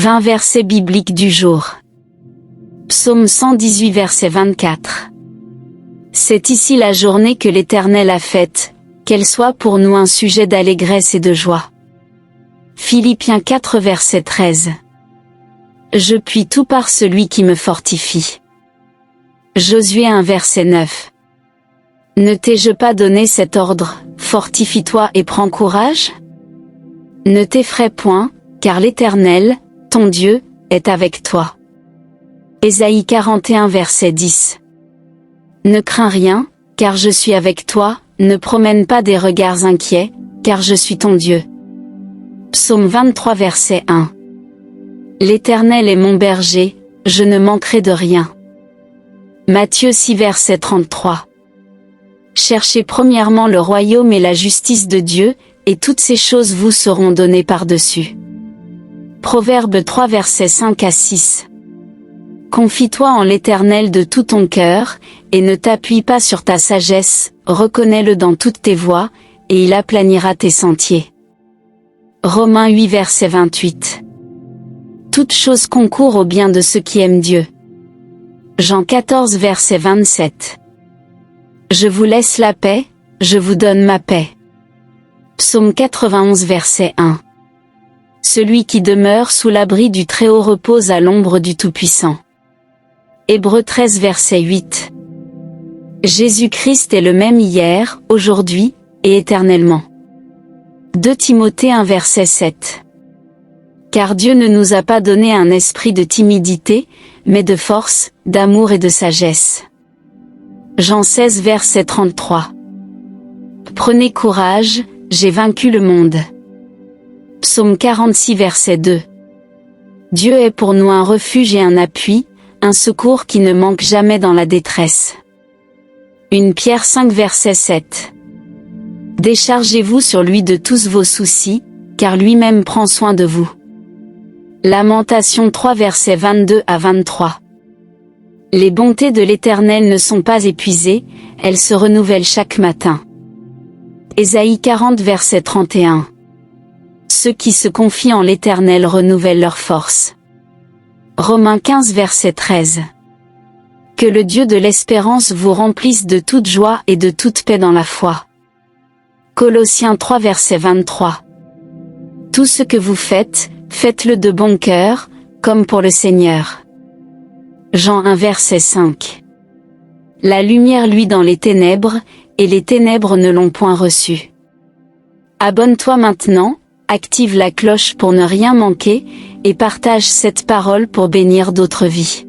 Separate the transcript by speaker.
Speaker 1: 20 versets bibliques du jour. Psaume 118 verset 24. C'est ici la journée que l'Éternel a faite, qu'elle soit pour nous un sujet d'allégresse et de joie. Philippiens 4 verset 13. Je puis tout par celui qui me fortifie. Josué 1 verset 9. Ne t'ai-je pas donné cet ordre, fortifie-toi et prends courage? Ne t'effraie point, car l'Éternel, ton Dieu, est avec toi. Ésaïe 41 verset 10. Ne crains rien, car je suis avec toi, ne promène pas des regards inquiets, car je suis ton Dieu. Psaume 23 verset 1. L'Éternel est mon berger, je ne manquerai de rien. Matthieu 6 verset 33. Cherchez premièrement le royaume et la justice de Dieu, et toutes ces choses vous seront données par-dessus. Proverbe 3 versets 5 à 6. Confie-toi en l'Éternel de tout ton cœur, et ne t'appuie pas sur ta sagesse, reconnais-le dans toutes tes voies, et il aplanira tes sentiers. Romains 8 verset 28. Toute chose concourt au bien de ceux qui aiment Dieu. Jean 14 verset 27. Je vous laisse la paix, je vous donne ma paix. Psaume 91 verset 1. Celui qui demeure sous l'abri du Très-Haut repose à l'ombre du Tout-Puissant. Hébreux 13 verset 8. Jésus-Christ est le même hier, aujourd'hui, et éternellement. 2 Timothée 1 verset 7. Car Dieu ne nous a pas donné un esprit de timidité, mais de force, d'amour et de sagesse. Jean 16 verset 33. Prenez courage, j'ai vaincu le monde. Psaume 46 verset 2. Dieu est pour nous un refuge et un appui, un secours qui ne manque jamais dans la détresse. 1 Pierre 5 verset 7. Déchargez-vous sur lui de tous vos soucis, car lui-même prend soin de vous. Lamentation 3 versets 22 à 23. Les bontés de l'Éternel ne sont pas épuisées, elles se renouvellent chaque matin. Ésaïe 40 verset 31. Ceux qui se confient en l'Éternel renouvellent leur force. Romains 15 verset 13. Que le Dieu de l'espérance vous remplisse de toute joie et de toute paix dans la foi. Colossiens 3 verset 23. Tout ce que vous faites, faites-le de bon cœur, comme pour le Seigneur. Jean 1 verset 5. La lumière luit dans les ténèbres, et les ténèbres ne l'ont point reçue. Abonne-toi maintenant, active la cloche pour ne rien manquer, et partage cette parole pour bénir d'autres vies.